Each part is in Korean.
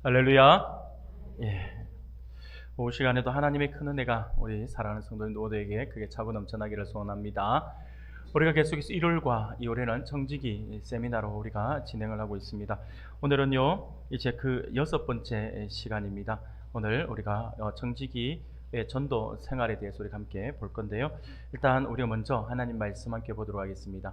할렐루야. 예. 오후 시간에도 하나님의 큰 은혜가 우리 사랑하는 성도님 모두에게 크게 차고 넘쳐나기를 소원합니다. 우리가 계속해서 1월과 2월에는 청지기 세미나로 우리가 진행을 하고 있습니다. 오늘은요, 이제 그 6번째 시간입니다. 오늘 우리가 청지기의 전도 생활에 대해서 우리가 함께 볼 건데요. 일단 우리가 먼저 하나님 말씀 함께 보도록 하겠습니다.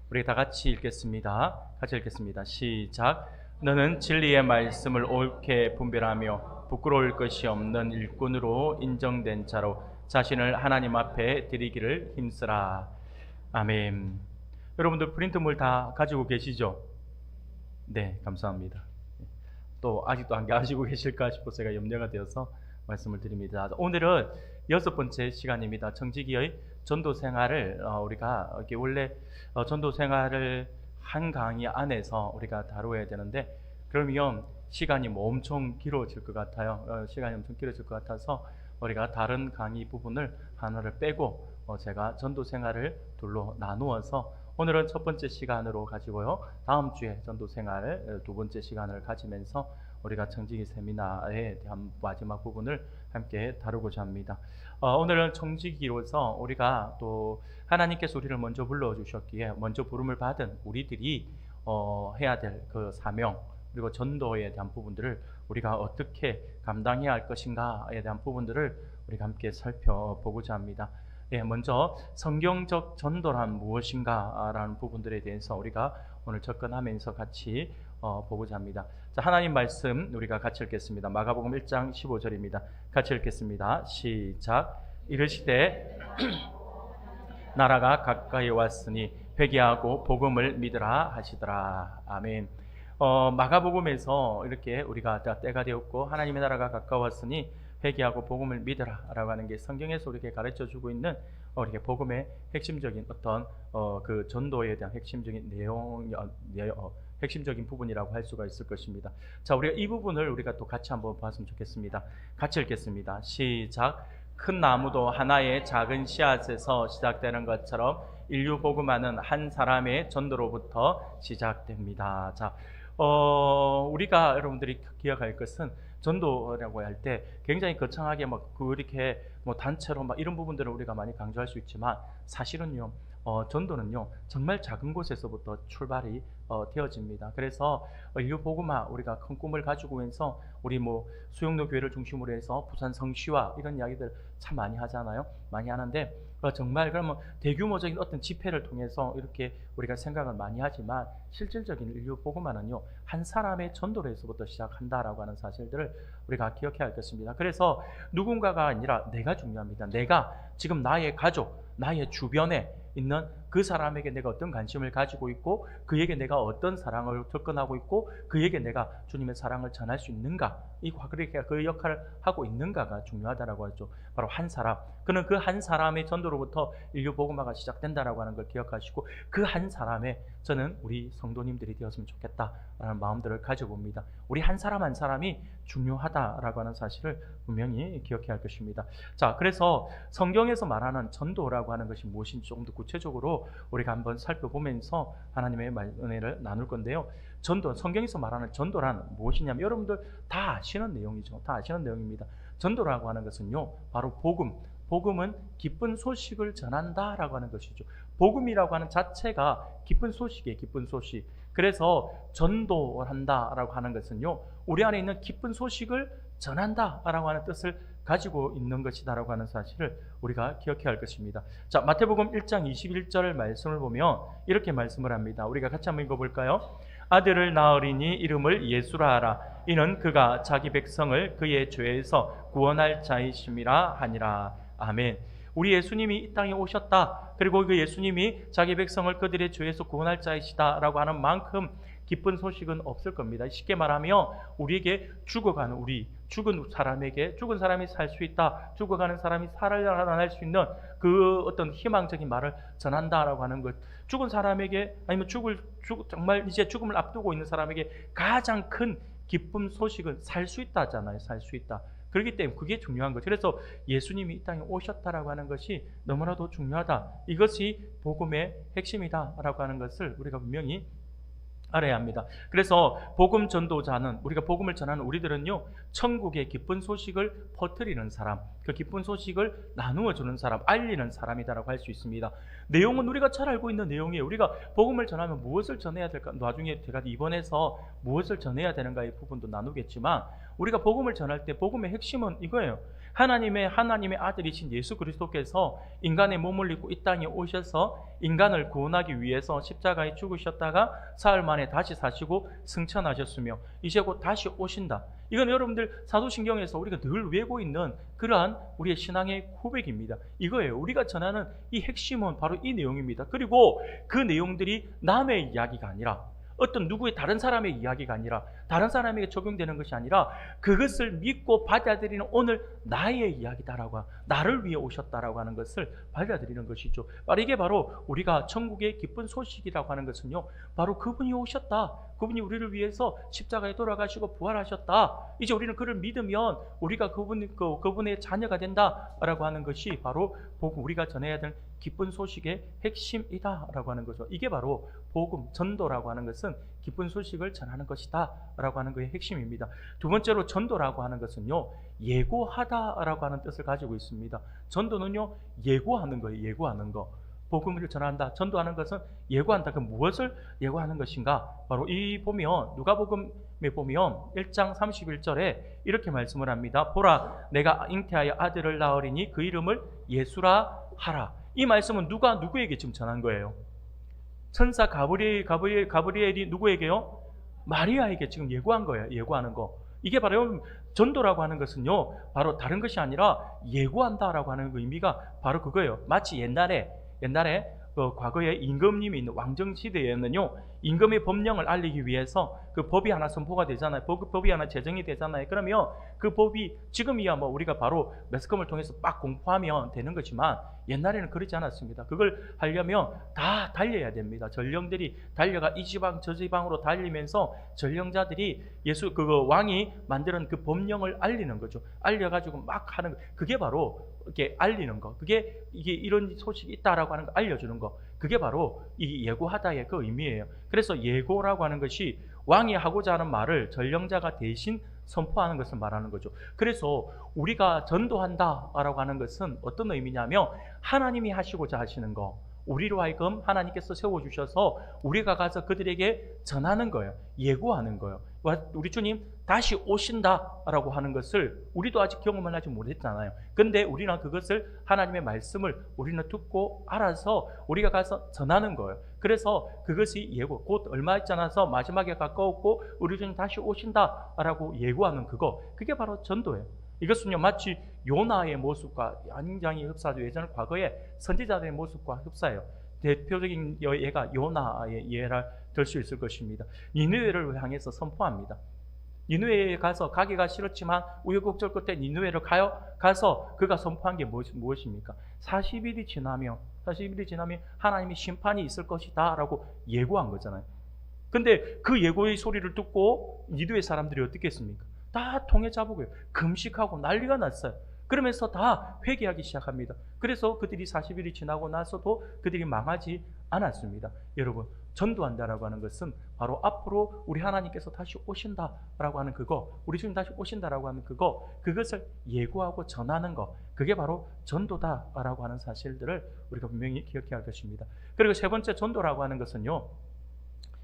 우리 다 같이 읽겠습니다. 같이 읽겠습니다. 시작. 너는 진리의 말씀을 옳게 분별하며 부끄러울 것이 없는 일꾼으로 인정된 자로 자신을 하나님 앞에 드리기를 힘쓰라. 아멘. 여러분들 프린트물 다 가지고 계시죠? 네, 감사합니다. 또 아직도 안 가지고 계실까 싶어서 제가 염려가 되어서 말씀을 드립니다. 오늘은 6번째 시간입니다. 청지기의 전도 생활을 우리가 이렇게 원래 전도 생활을 한 강의 안에서 우리가 다루어야 되는데, 그러면 시간이 엄청 길어질 것 같아요. 시간이 엄청 길어질 것 같아서 우리가 다른 강의 부분을 하나를 빼고 제가 전도 생활을 둘로 나누어서 오늘은 첫 번째 시간으로 가지고요, 다음 주에 전도 생활 두 번째 시간을 가지면서 우리가 청지기 세미나에 대한 마지막 부분을 함께 다루고자 합니다. 오늘은 청지기로서 우리가 또 하나님께서 우리를 먼저 불러주셨기에 먼저 부름을 받은 우리들이 해야 될 그 사명, 그리고 전도에 대한 부분들을 우리가 어떻게 감당해야 할 것인가에 대한 부분들을 우리가 함께 살펴보고자 합니다. 예, 먼저 성경적 전도란 무엇인가라는 부분들에 대해서 우리가 오늘 접근하면서 같이 보고자 합니다. 자, 하나님 말씀 우리가 같이 읽겠습니다. 마가복음 1장 15절입니다. 같이 읽겠습니다. 시작. 이르시되 나라가 가까이 왔으니 회개하고 복음을 믿으라 하시더라. 아멘. 마가복음에서 이렇게 우리가 때가 되었고 하나님의 나라가 가까웠으니 회개하고 복음을 믿으라 라고 하는 게 성경에서 우리에게 가르쳐 주고 있는 이렇게 복음의 핵심적인 어떤 그 전도에 대한 핵심적인 핵심적인 부분이라고 할 수가 있을 것입니다. 자, 우리가 이 부분을 우리가 또 같이 한번 봤으면 좋겠습니다. 같이 읽겠습니다. 시작. 큰 나무도 하나의 작은 씨앗에서 시작되는 것처럼 인류 복음화는 한 사람의 전도로부터 시작됩니다. 자, 우리가 여러분들이 기억할 것은 전도라고 할 때 굉장히 거창하게 그렇게 단체로 이런 부분들을 우리가 많이 강조할 수 있지만, 사실은요, 전도는요 정말 작은 곳에서부터 출발이 되어집니다. 그래서 인류 복음화, 우리가 큰 꿈을 가지고 해서 우리 수영로 교회를 중심으로 해서 부산 성시화 이런 이야기들 참 많이 하잖아요. 많이 하는데 정말 그러면 대규모적인 어떤 집회를 통해서 이렇게 우리가 생각을 많이 하지만, 실질적인 인류 복음화는요 한 사람의 전도로서부터 시작한다라고 하는 사실들을 우리가 기억해야 할 것입니다. 그래서 누군가가 아니라 내가 중요합니다. 내가 지금 나의 가족, 나의 주변에 있는 그 사람에게 내가 어떤 관심을 가지고 있고, 그에게 내가 어떤 사랑을 접근하고 있고, 그에게 내가 주님의 사랑을 전할 수 있는가, 그렇게 그 역할을 하고 있는가가 중요하다라고 하죠. 바로 한 사람, 그는 그 한 사람의 전도로부터 인류 복음화가 시작된다라고 하는 걸 기억하시고, 그 한 사람에 저는 우리 성도님들이 되었으면 좋겠다라는 마음들을 가져봅니다. 우리 한 사람 한 사람이 중요하다라고 하는 사실을 분명히 기억해야 할 것입니다. 자, 그래서 성경에서 말하는 전도라고 하는 것이 무엇인지 조금 더 구체적으로 우리가 한번 살펴보면서 하나님의 은혜를 나눌 건데요. 전도, 성경에서 말하는 전도란 무엇이냐면 여러분들 다 아시는 내용이죠. 다 아시는 내용입니다. 전도라고 하는 것은요, 바로 복음은 기쁜 소식을 전한다라고 하는 것이죠. 복음이라고 하는 자체가 기쁜 소식이에요. 기쁜 소식. 그래서 전도한다라고 하는 것은요, 우리 안에 있는 기쁜 소식을 전한다라고 하는 뜻을 가지고 있는 것이다라고 하는 사실을 우리가 기억해야 할 것입니다. 자, 마태복음 1장 21절 말씀을 보면 이렇게 말씀을 합니다. 우리가 같이 한번 읽어볼까요? 아들을 낳으리니 이름을 예수라 하라. 이는 그가 자기 백성을 그의 죄에서 구원할 자이심이라 하니라. 아멘. 우리 예수님이 이 땅에 오셨다. 그리고 그 예수님이 자기 백성을 그들의 죄에서 구원할 자이시다 라고 하는 만큼 기쁜 소식은 없을 겁니다. 쉽게 말하면 우리에게 죽어가는 죽은 사람이 살 수 있다, 죽어가는 사람이 살아날 수 있는 그 어떤 희망적인 말을 전한다라고 하는 것, 죽은 사람에게, 아니면 정말 이제 죽음을 앞두고 있는 사람에게 가장 큰 기쁜 소식은 살 수 있다잖아요. 살 수 있다. 그렇기 때문에 그게 중요한 거죠. 그래서 예수님이 이 땅에 오셨다라고 하는 것이 너무나도 중요하다. 이것이 복음의 핵심이다라고 하는 것을 우리가 분명히 알아야 합니다. 그래서 복음 전도자는, 우리가 복음을 전하는 우리들은요, 천국의 기쁜 소식을 퍼뜨리는 사람, 그 기쁜 소식을 나누어 주는 사람, 알리는 사람이다라고 할 수 있습니다. 내용은 우리가 잘 알고 있는 내용이에요. 우리가 복음을 전하면 무엇을 전해야 될까? 나중에 제가 이번에서 무엇을 전해야 되는가의 부분도 나누겠지만, 우리가 복음을 전할 때 복음의 핵심은 이거예요. 하나님의 아들이신 예수 그리스도께서 인간의 몸을 입고 이 땅에 오셔서 인간을 구원하기 위해서 십자가에 죽으셨다가 사흘 만에 다시 사시고 승천하셨으며 이제 곧 다시 오신다. 이건 여러분들 사도신경에서 우리가 늘 외우고 있는 그러한 우리의 신앙의 고백입니다. 이거예요. 우리가 전하는 이 핵심은 바로 이 내용입니다. 그리고 그 내용들이 남의 이야기가 아니라, 어떤 누구의 다른 사람의 이야기가 아니라, 다른 사람에게 적용되는 것이 아니라 그것을 믿고 받아들이는 오늘 나의 이야기다라고, 나를 위해 오셨다라고 하는 것을 받아들이는 것이죠. 이게 바로 우리가 천국의 기쁜 소식이라고 하는 것은요, 바로 그분이 오셨다, 그분이 우리를 위해서 십자가에 돌아가시고 부활하셨다, 이제 우리는 그를 믿으면 우리가 그분의 자녀가 된다라고 하는 것이 바로 우리가 전해야 될 기쁜 소식의 핵심이다라고 하는 거죠. 이게 바로 복음, 전도라고 하는 것은 기쁜 소식을 전하는 것이다 라고 하는 것의 핵심입니다. 두 번째로 전도라고 하는 것은요, 예고하다라고 하는 뜻을 가지고 있습니다. 전도는요, 예고하는 거예요. 예고하는 거. 복음을 전한다, 전도하는 것은 예고한다. 그럼 무엇을 예고하는 것인가? 바로 이 보면, 누가복음에 보면 1장 31절에 이렇게 말씀을 합니다. 보라, 내가 잉태하여 아들을 낳으리니 그 이름을 예수라 하라. 이 말씀은 누구에게 지금 전한 거예요? 천사 가브리엘이 누구에게요? 마리아에게 지금 예고한 거예요. 예고하는 거. 이게 바로 전도라고 하는 것은요, 바로 다른 것이 아니라 예고한다라고 하는 그 의미가 바로 그거예요. 마치 옛날에 과거에 임금님이 있는 왕정시대에는요, 임금의 법령을 알리기 위해서 그 법이 하나 선포가 되잖아요. 법이 하나 제정이 되잖아요. 그러면 그 법이 지금이야 우리가 바로 매스컴을 통해서 막 공포하면 되는 거지만, 옛날에는 그러지 않았습니다. 그걸 하려면 다 달려야 됩니다. 전령들이 달려가 이 지방 저 지방으로 달리면서 전령자들이 왕이 만드는 그 법령을 알리는 거죠. 알려가지고 막 하는 거. 그게 바로 이렇게 알리는 거. 이게 이런 소식이 있다라고 하는 거 알려주는 거. 그게 바로 이 예고하다의 그 의미예요. 그래서 예고라고 하는 것이 왕이 하고자 하는 말을 전령자가 대신 선포하는 것을 말하는 거죠. 그래서 우리가 전도한다라고 하는 것은 어떤 의미냐면, 하나님이 하시고자 하시는 거, 우리로 하여금 하나님께서 세워주셔서 우리가 가서 그들에게 전하는 거예요. 예고하는 거예요. 우리 주님 다시 오신다라고 하는 것을 우리도 아직 경험을 하지 못했잖아요. 근데 우리는 그것을, 하나님의 말씀을 우리는 듣고 알아서 우리가 가서 전하는 거예요. 그래서 그것이 예고, 곧 얼마 있지 않아서 마지막에 가까웠고 우리 주님 다시 오신다라고 예고하는 그거, 그게 바로 전도예요. 이것은요, 마치 요나의 모습과 굉장히 흡사하죠. 예전 과거에 선지자들의 모습과 흡사해요. 대표적인 예가 요나의 예를 들 수 있을 것입니다. 니느웨를 향해서 선포합니다. 니느웨에 가서 가기가 싫었지만 우여곡절 끝에 니느웨를 가서 그가 선포한 게 무엇입니까? 40일이 지나면 하나님의 심판이 있을 것이다 라고 예고한 거잖아요. 근데 그 예고의 소리를 듣고 니느웨 사람들이 어떻게 했습니까? 다 통에 잡고요, 금식하고 난리가 났어요. 그러면서 다 회개하기 시작합니다. 그래서 그들이 40일이 지나고 나서도 그들이 망하지 않았습니다. 여러분, 전도한다라고 하는 것은 바로 앞으로 우리 하나님께서 다시 오신다라고 하는 그거, 우리 주님 다시 오신다라고 하는 그것을 예고하고 전하는 거, 그게 바로 전도다라고 하는 사실들을 우리가 분명히 기억해야 할 것입니다. 그리고 세 번째 전도라고 하는 것은요,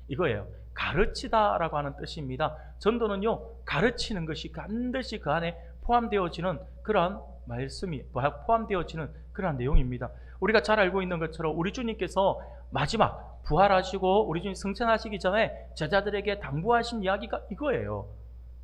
이거예요. 가르치다라고 하는 뜻입니다. 전도는요, 가르치는 것이 반드시 그 안에 포함되어지는 그러한 말씀이 포함되어지는 그러한 내용입니다. 우리가 잘 알고 있는 것처럼 우리 주님께서 마지막 부활하시고 우리 주님 승천하시기 전에 제자들에게 당부하신 이야기가 이거예요.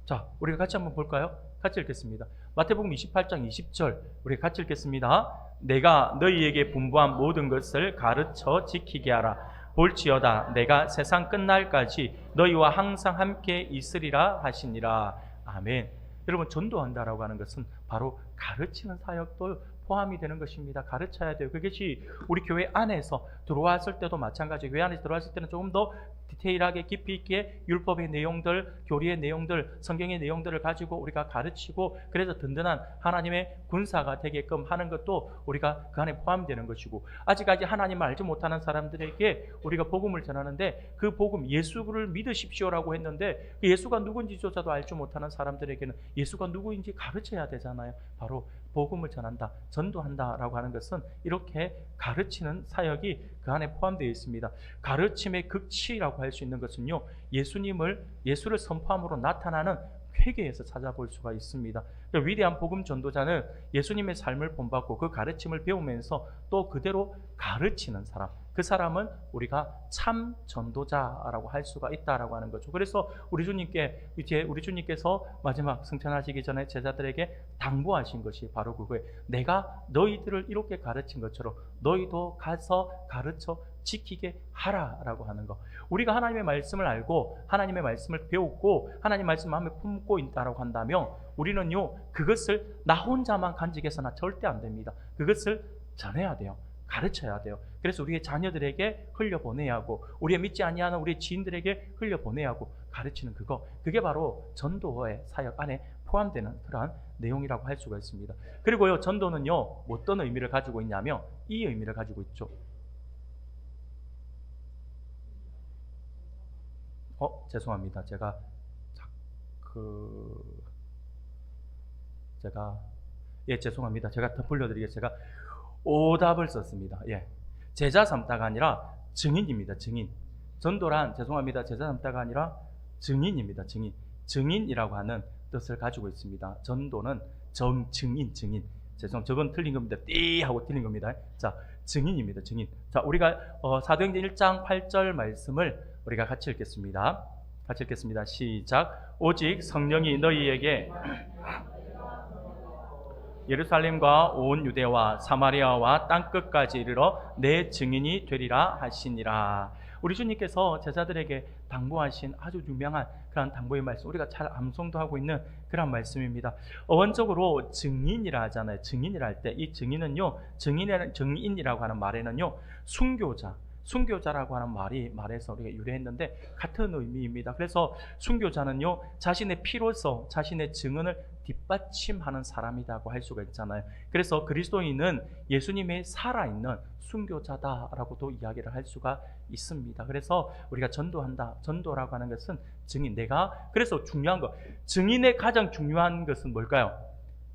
자, 우리가 같이 한번 볼까요? 같이 읽겠습니다. 마태복음 28장 20절 우리가 같이 읽겠습니다. 내가 너희에게 분부한 모든 것을 가르쳐 지키게 하라. 볼지어다 내가 세상 끝날까지 너희와 항상 함께 있으리라 하시니라. 아멘. 여러분, 전도한다라고 하는 것은 바로 가르치는 사역도 포함이 되는 것입니다. 가르쳐야 돼요. 그것이 우리 교회 안에서 들어왔을 때도 마찬가지예요. 교회 안에 들어왔을 때는 조금 더 디테일하게 깊이 있게 율법의 내용들, 교리의 내용들, 성경의 내용들을 가지고 우리가 가르치고, 그래서 든든한 하나님의 군사가 되게끔 하는 것도 우리가 그 안에 포함되는 것이고, 아직까지 하나님을 알지 못하는 사람들에게 우리가 복음을 전하는데, 그 복음, 예수를 믿으십시오라고 했는데 그 예수가 누군지조차도 알지 못하는 사람들에게는 예수가 누구인지 가르쳐야 되잖아요. 바로 복음을 전한다, 전도한다라고 하는 것은 이렇게 가르치는 사역이 그 안에 포함되어 있습니다. 가르침의 극치라고 할 수 있는 것은요, 예수를 선포함으로 나타나는 회개에서 찾아볼 수가 있습니다. 위대한 복음 전도자는 예수님의 삶을 본받고 그 가르침을 배우면서 또 그대로 가르치는 사람, 그 사람은 우리가 참 전도자라고 할 수가 있다라고 하는 거죠. 그래서 우리 주님께서 마지막 승천하시기 전에 제자들에게 당부하신 것이 바로 그거예요. 내가 너희들을 이렇게 가르친 것처럼 너희도 가서 가르쳐 지키게 하라라고 하는 거. 우리가 하나님의 말씀을 알고 하나님의 말씀을 배웠고 하나님 말씀 마음에 품고 있다라고 한다면 우리는요, 그것을 나 혼자만 간직해서는 절대 안 됩니다. 그것을 전해야 돼요. 가르쳐야 돼요. 그래서 우리의 자녀들에게 흘려보내야 하고, 우리의 믿지 아니하는 우리의 지인들에게 흘려보내야 하고, 가르치는 그게 바로 전도의 사역 안에 포함되는 그러한 내용이라고 할 수가 있습니다. 그리고요, 전도는요, 어떤 의미를 가지고 있냐면 이 의미를 가지고 있죠. 죄송합니다. 제가 죄송합니다. 제가 덧불려드리겠습니다. 제가 오답을 썼습니다. 제자 삼다가 아니라 증인입니다. 증인. 전도란, 죄송합니다, 제자 삼다가 아니라 증인입니다. 증인. 증인이라고 하는 뜻을 가지고 있습니다. 전도는 증인. 저건 틀린 겁니다. 띠 하고 틀린 겁니다. 자, 증인입니다. 증인. 자, 우리가 사도행전 1장 8절 말씀을 우리가 같이 읽겠습니다. 시작. 오직 성령이 너희에게 예루살렘과 온 유대와 사마리아와 땅끝까지 이르러 내 증인이 되리라 하시니라. 우리 주님께서 제자들에게 당부하신 아주 유명한 그런 당부의 말씀, 우리가 잘 암송도 하고 있는 그런 말씀입니다. 원적으로 증인이라 하잖아요. 증인이라 할 때 이 증인은요, 증인이라고 하는 말에는요, 순교자라고 하는 말에서 우리가 유래했는데 같은 의미입니다. 그래서 순교자는요, 자신의 피로서 자신의 증언을 뒷받침하는 사람이라고 할 수가 있잖아요. 그래서 그리스도인은 예수님의 살아있는 순교자다라고도 이야기를 할 수가 있습니다. 그래서 우리가 전도라고 하는 것은 증인. 그래서 중요한 거, 증인의 가장 중요한 것은 뭘까요?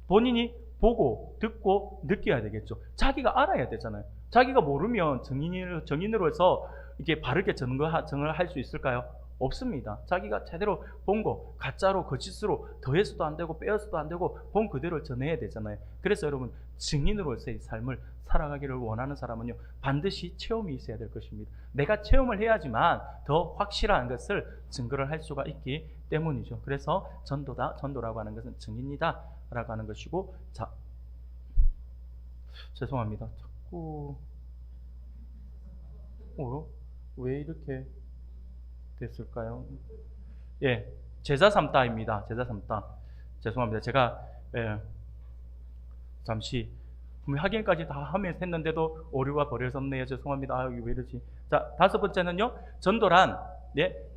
본인이 보고 듣고 느껴야 되겠죠. 자기가 알아야 되잖아요. 자기가 모르면 증인으로서 이게 바르게 증언을 할 수 있을까요? 없습니다. 자기가 제대로 본 거, 가짜로 거짓으로 더해서도 안 되고 빼어서도 안 되고 본 그대로 전해야 되잖아요. 그래서 여러분, 증인으로서의 삶을 살아가기를 원하는 사람은요, 반드시 체험이 있어야 될 것입니다. 내가 체험을 해야지만 더 확실한 것을 증거를 할 수가 있기 때문이죠. 그래서 전도라고 하는 것은 증인이다 라고 하는 것이고, 자, 죄송합니다. 자꾸 왜 이렇게 됐을까요? 제자 삼다입니다. 제자 삼다. 죄송합니다. 제가 잠시 확인까지 다 하면서 했는데도 오류가 벌어졌네요. 죄송합니다. 이게 왜 이러지? 자, 다섯 번째는요, 전도란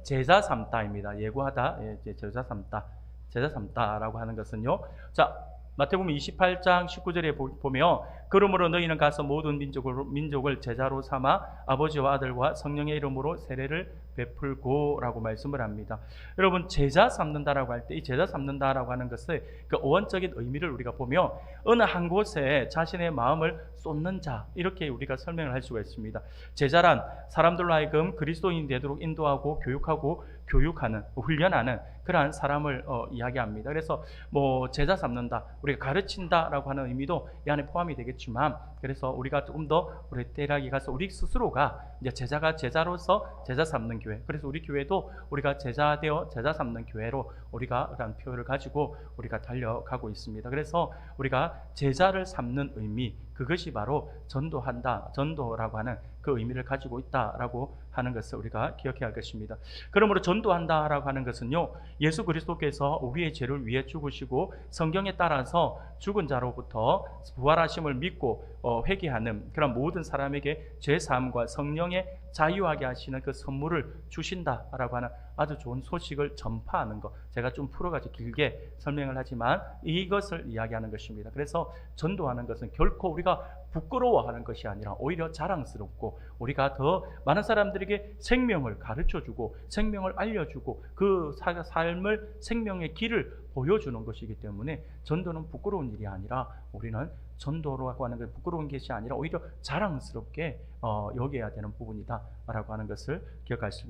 제자 삼다입니다. 예고하다, 제자 삼다라고 하는 것은요, 자, 마태복음 28장 19절에 보면, 그러므로 너희는 가서 모든 민족을 제자로 삼아 아버지와 아들과 성령의 이름으로 세례를 베풀고라고 말씀을 합니다. 여러분, 제자 삼는다라고 할 때 이 제자 삼는다라고 하는 것의 그 어원적인 의미를 우리가 보면 어느 한 곳에 자신의 마음을 쏟는 자, 이렇게 우리가 설명을 할 수가 있습니다. 제자란 사람들로 하여금 그리스도인이 되도록 인도하고 교육하는, 훈련하는 그러한 사람을 이야기합니다. 그래서 제자 삼는다, 우리가 가르친다라고 하는 의미도 이 안에 포함이 되겠지만, 그래서 우리가 조금 더 우리 대략에 가서 우리 스스로가 이제 제자로서 제자 삼는 교회, 그래서 우리 교회도 우리가 제자 되어 제자 삼는 교회로 우리가 그런 표현을 가지고 우리가 달려가고 있습니다. 그래서 우리가 제자를 삼는 의미, 그것이 바로 전도라고 하는 그 의미를 가지고 있다라고 하는 것을 우리가 기억해야 할 것입니다. 그러므로 전도한다라고 하는 것은요, 예수 그리스도께서 우리의 죄를 위해 죽으시고 성경에 따라서 죽은 자로부터 부활하심을 믿고 회개하는 그런 모든 사람에게 죄 사함과 성령의 자유하게 하시는 그 선물을 주신다라고 하는 아주 좋은 소식을 전파하는 것. 제가 좀 풀어가지고 길게 설명을 하지만 이것을 이야기하는 것입니다. 그래서 전도하는 것은 결코 우리가 부끄러워하는 것이 아니라 오히려 자랑스럽고, 우리가 더 많은 사람들에게 생명을 가르쳐주고 생명을 알려주고 그 삶을, 생명의 길을 보여주는 것이기 때문에 전도는 부끄러운 일이 아니라, 우리는 전도라고 하는 게 부끄러운 것이 아니라 오히려 자랑스럽게 여겨야 되는 부분이다라고 하는 것을 기억할 수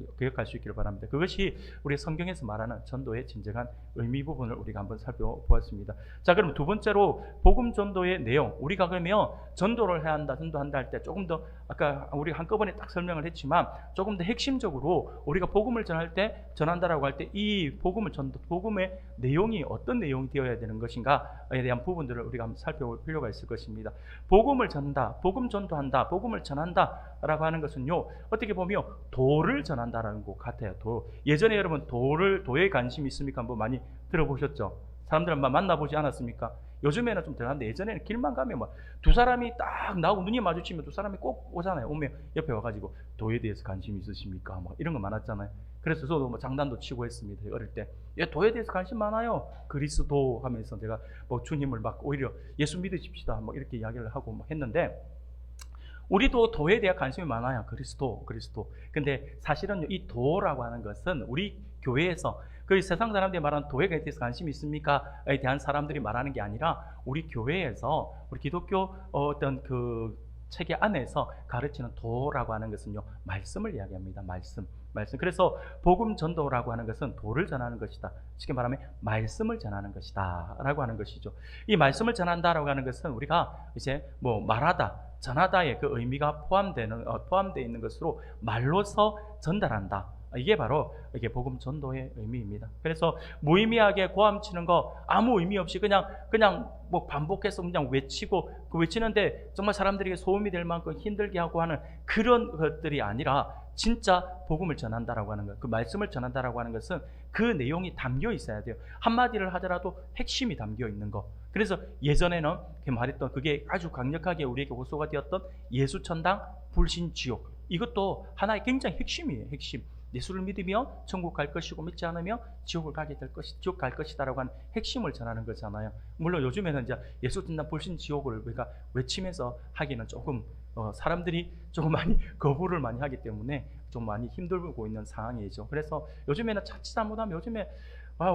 있기를 바랍니다. 그것이 우리 성경에서 말하는 전도의 진정한 의미 부분을 우리가 한번 살펴보았습니다. 자, 그럼 두 번째로 복음 전도의 내용. 우리가 그러면 전도를 해야 한다, 전도한다 할 때 조금 더, 아까 우리가 한꺼번에 딱 설명을 했지만 조금 더 핵심적으로 우리가 복음을 전할 때, 전한다라고 할 때 이 복음의 내용이 어떤 내용이 되어야 되는 것인가에 대한 부분들을 우리가 한번 살펴볼 필요가 있을 것입니다. 복음을 전한다, 복음 전도한다, 복음을 전한다라고 하는 것은요, 어떻게 보면 도를 전한다라는 것 같아요. 도. 예전에 여러분 도에 관심이 있습니까? 한번 많이 들어보셨죠? 사람들 한번 만나보지 않았습니까? 요즘에는 좀 덜한데, 예전에는 길만 가면 막 두 사람이 딱 나오고 눈이 마주치면 두 사람이 꼭 오잖아요. 오면 옆에 와가지고 도에 대해서 관심이 있으십니까? 뭐 이런 거 많았잖아요. 그래서 저도 뭐 장단도 치고 했습니다. 어릴 때. 예, 도에 대해서 관심 많아요. 그리스도 하면서 제가 뭐 주님을 막 오히려 예수 믿으십시다. 뭐 이렇게 이야기를 하고 막 했는데, 우리도 도에 대한 관심이 많아요. 그리스도. 근데 사실은 이 도라고 하는 것은 우리 교회에서, 그 세상 사람들이 말하는 도에 대해서 관심이 있습니까?에 대한 사람들이 말하는 게 아니라, 우리 교회에서, 우리 기독교 어떤 그 체계 안에서 가르치는 도라고 하는 것은요, 말씀을 이야기합니다. 말씀. 그래서 복음 전도라고 하는 것은 도를 전하는 것이다. 쉽게 말하면 말씀을 전하는 것이다 라고 하는 것이죠. 이 말씀을 전한다라고 하는 것은 우리가 이제 뭐 말하다, 전하다의 그 의미가 포함되어 있는 것으로 말로서 전달한다. 이게 바로 이게 복음 전도의 의미입니다. 그래서 무의미하게 고함치는 거, 아무 의미 없이 그냥 뭐 반복해서 그냥 외치고, 그 외치는데 정말 사람들에게 소음이 될 만큼 힘들게 하고 하는 그런 것들이 아니라, 진짜 복음을 전한다라고 하는 것, 그 말씀을 전한다라고 하는 것은 그 내용이 담겨 있어야 돼요. 한마디를 하더라도 핵심이 담겨 있는 거. 그래서 예전에는 말했던, 그게 아주 강력하게 우리에게 호소가 되었던 예수천당, 불신지옥, 이것도 하나의 굉장히 핵심이에요. 핵심. 예수를 믿으며 천국 갈 것이고, 믿지 않으며 지옥 갈 것이다라고 하는 핵심을 전하는 거잖아요. 물론 요즘에는 이제 예수천당, 불신지옥을 우리가 외치면서 하기는 조금 사람들이 조금 많이 거부를 많이 하기 때문에 좀 많이 힘들고 있는 상황이죠. 그래서 요즘에는 자칫 잘못하면, 요즘에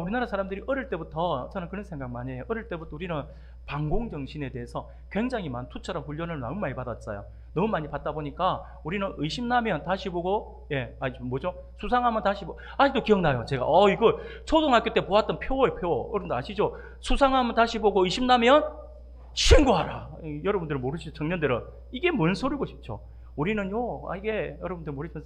우리나라 사람들이 어릴 때부터, 저는 그런 생각 많이 해요. 어릴 때부터 우리는 반공정신에 대해서 굉장히 많은 투철한 훈련을 너무 많이 받았어요. 너무 많이 받다 보니까 우리는 의심나면 다시 보고, 수상하면 다시 보고. 아직도 기억나요. 제가 이거 초등학교 때 보았던 표어예요. 표어. 여러분들 아시죠? 수상하면 다시 보고, 의심나면 신고하라. 여러분들 모르시죠? 청년들은 이게 뭔 소리고 싶죠? 우리는요, 이게 여러분들 모르시죠?